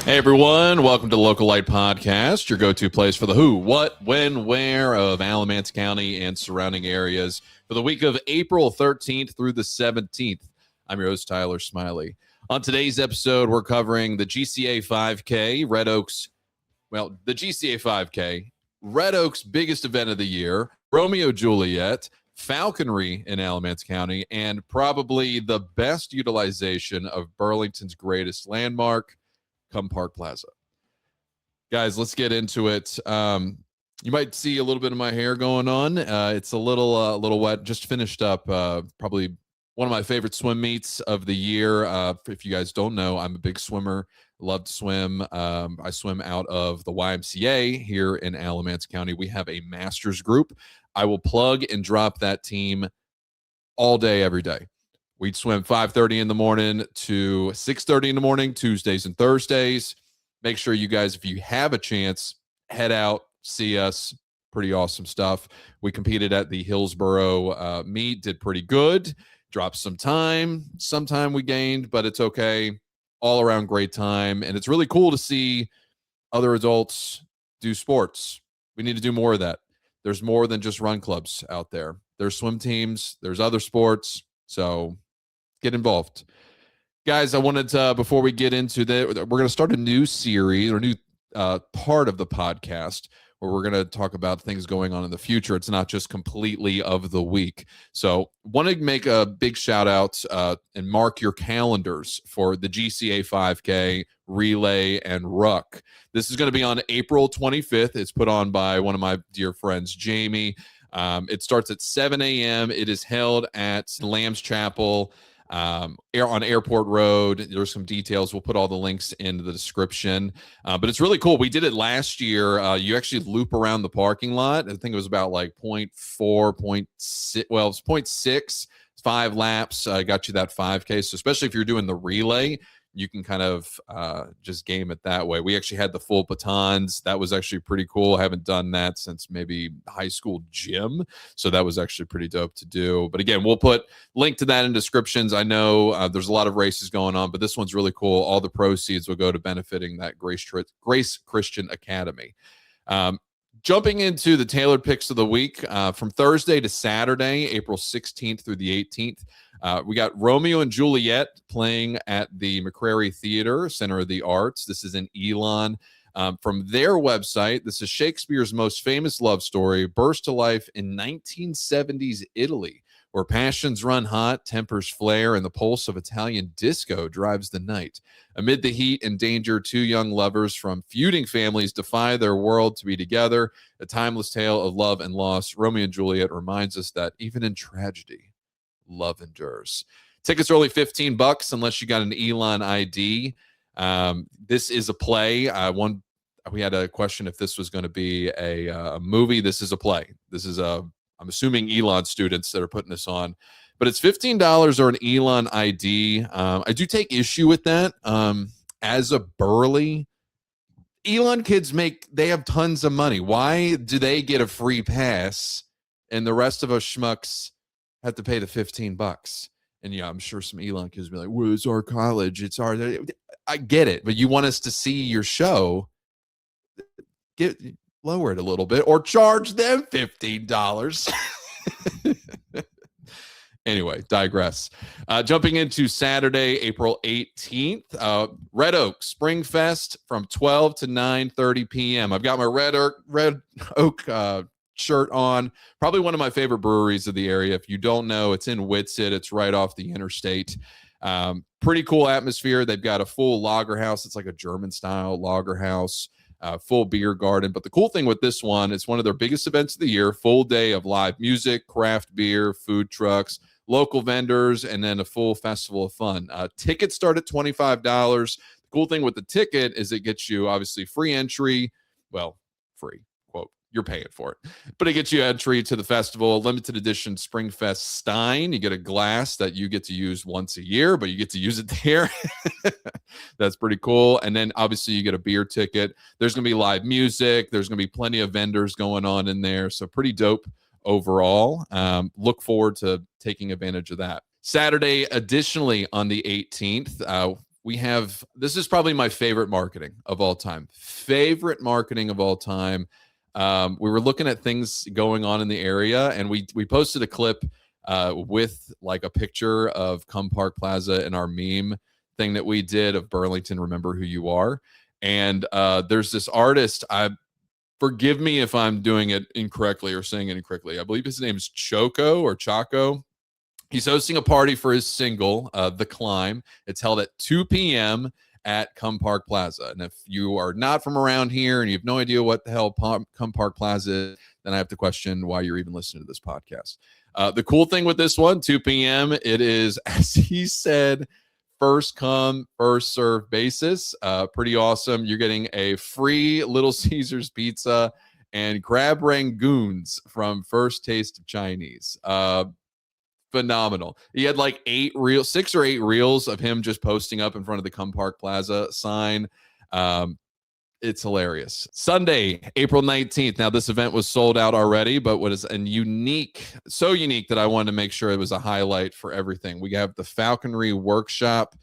Hey everyone, welcome to the Local Light Podcast, your go-to place for the who, what, when, where of Alamance County and surrounding areas for the week of April 13th through the 17th. I'm your host, Tyler Smiley. On today's episode, we're covering the GCA 5K, the GCA 5K, Red Oak's biggest event of the year, Romeo Juliet, Falconry in Alamance County, and probably the best utilization of Burlington's greatest landmark, Cum Park Plaza. Guys, let's get into it. You might see a little bit of my hair going on. It's a little wet. Just finished up probably one of my favorite swim meets of the year. If you guys don't know, I'm a big swimmer. Love to swim. I swim out of the YMCA here in Alamance County. We have a master's group. I will plug and drop that team all day, every day. We'd swim 5:30 in the morning to 6:30 in the morning, Tuesdays and Thursdays. Make sure you guys, if you have a chance, head out, see us. Pretty awesome stuff. We competed at the Hillsboro meet, did pretty good. Dropped some time. Sometime we gained, but it's okay. All around great time. And it's really cool to see other adults do sports. We need to do more of that. There's more than just run clubs out there. There's swim teams. There's other sports. So get involved. Guys, I wanted to, before we get into that, we're going to start a new series or new part of the podcast where we're going to talk about things going on in the future. It's not just completely of the week. So want to make a big shout out and mark your calendars for the GCA 5K, Relay, and Ruck. This is going to be on April 25th. It's put on by one of my dear friends, Jamie. It starts at 7 a.m. It is held at Lamb's Chapel on Airport Road. There's some details. We'll put all the links in the description. But it's really cool. We did it last year. You actually loop around the parking lot. I think it was about like 0.4, 0.6. Well, it's 0.6. 5 laps got you that 5K. So especially if you're doing the relay, you can kind of just game it that way. We actually had the full batons. That was actually pretty cool. I haven't done that since maybe high school gym. So that was actually pretty dope to do. But again, we'll put link to that in descriptions. I know there's a lot of races going on, but this one's really cool. All the proceeds will go to benefiting that Grace Christian Academy. Jumping into the tailored picks of the week, from Thursday to Saturday, April 16th through the 18th, we got Romeo and Juliet playing at the McCrary Theater, Center of the Arts. This is in Elon. From their website, this is Shakespeare's most famous love story, burst to life in 1970s Italy, where passions run hot, tempers flare, and the pulse of Italian disco drives the night. Amid the heat and danger, two young lovers from feuding families defy their world to be together. A timeless tale of love and loss. Romeo and Juliet reminds us that even in tragedy, love endures. Tickets are only $15 unless you got an Elon ID. This is a play. We had a question if this was going to be a movie. This is a play. I'm assuming Elon students that are putting this on, but it's $15 or an Elon ID. I do take issue with that. As a Burley, Elon kids they have tons of money. Why do they get a free pass and the rest of us schmucks have to pay the $15? And yeah, I'm sure some Elon kids will be like, well, it's our college. It's our, I get it, but you want us to see your show. Lower it a little bit or charge them $15. Anyway, digress. Jumping into Saturday, April 18th, Red Oak Spring Fest from 12 to 9:30 p.m. I've got my Red Oak shirt on. Probably one of my favorite breweries of the area. If you don't know, it's in Whitsett. It's right off the interstate. Pretty cool atmosphere. They've got a full lager house. It's like a German-style lager house. Full beer garden. But the cool thing with this one, it's one of their biggest events of the year, full day of live music, craft beer, food trucks, local vendors, and then a full festival of fun. Tickets start at $25. The cool thing with the ticket is it gets you obviously free entry. Well, free, quote, you're paying for it, but it gets you entry to the festival, limited edition Springfest Stein. You get a glass that you get to use once a year, but you get to use it there. That's pretty cool. And then obviously you get a beer ticket. There's going to be live music. There's going to be plenty of vendors going on in there. So pretty dope overall. Look forward to taking advantage of that. Saturday, additionally, on the 18th, this is probably my favorite marketing of all time. We were looking at things going on in the area, and we posted a clip with like a picture of Cum Park Plaza in our meme thing that we did of Burlington, Remember Who You Are. And there's this artist. Forgive me if I'm doing it incorrectly or saying it incorrectly. I believe his name is Chaco. He's hosting a party for his single, The Climb. It's held at 2 p.m. at Cum Park Plaza. And if you are not from around here and you have no idea what the hell Cum Park Plaza is, then I have to question why you're even listening to this podcast. The cool thing with this one, 2 p.m., it is, as he said, first come, first serve basis. Pretty awesome. You're getting a free Little Caesars pizza and crab rangoons from First Taste of Chinese. Phenomenal. He had like 6 or 8 reels of him just posting up in front of the Cum Park Plaza sign. It's hilarious. Sunday, April 19th. Now, this event was sold out already, but what is so unique that I wanted to make sure it was a highlight for everything. We have the Falconry Workshop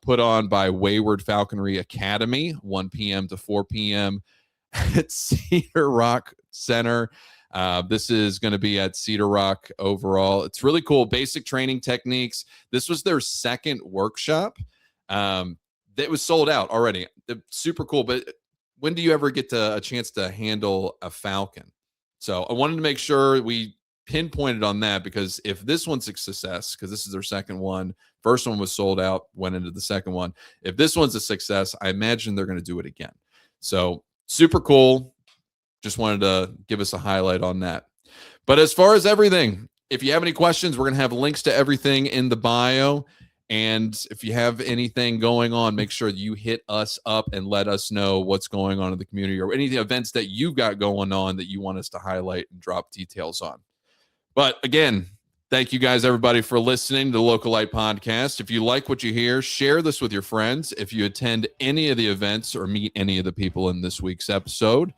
put on by Wayward Falconry Academy, 1 p.m. to 4 p.m. at Cedar Rock Center. This is going to be at Cedar Rock overall. It's really cool. Basic training techniques. This was their second workshop. That was sold out already. Super cool. But when do you ever get a chance to handle a falcon? So I wanted to make sure we pinpointed on that, because if this one's a success, because this is their second one, first one was sold out, went into the second one. If this one's a success, I imagine they're going to do it again. So super cool. Just wanted to give us a highlight on that. But as far as everything, if you have any questions, we're going to have links to everything in the bio. And if you have anything going on, make sure you hit us up and let us know what's going on in the community, or any events that you've got going on that you want us to highlight and drop details on. But again, thank you guys, everybody, for listening to the Local Light Podcast. If you like what you hear, share this with your friends. If you attend any of the events or meet any of the people in this week's episode,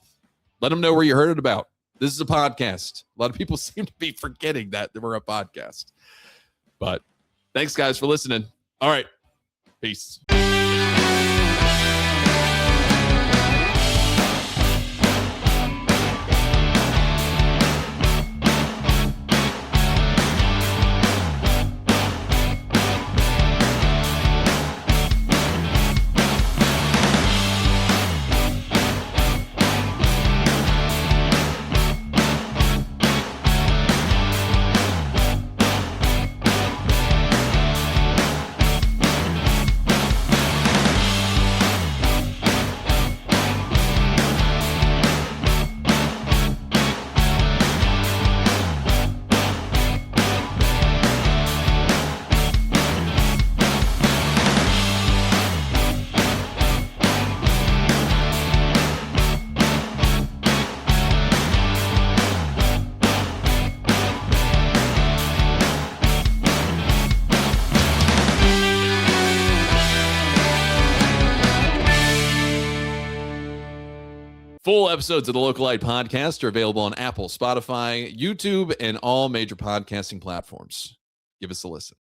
let them know where you heard it about. This is a podcast. A lot of people seem to be forgetting that we're a podcast. But thanks, guys, for listening. All right. Peace. Full episodes of the Local Light Podcast are available on Apple, Spotify, YouTube, and all major podcasting platforms. Give us a listen.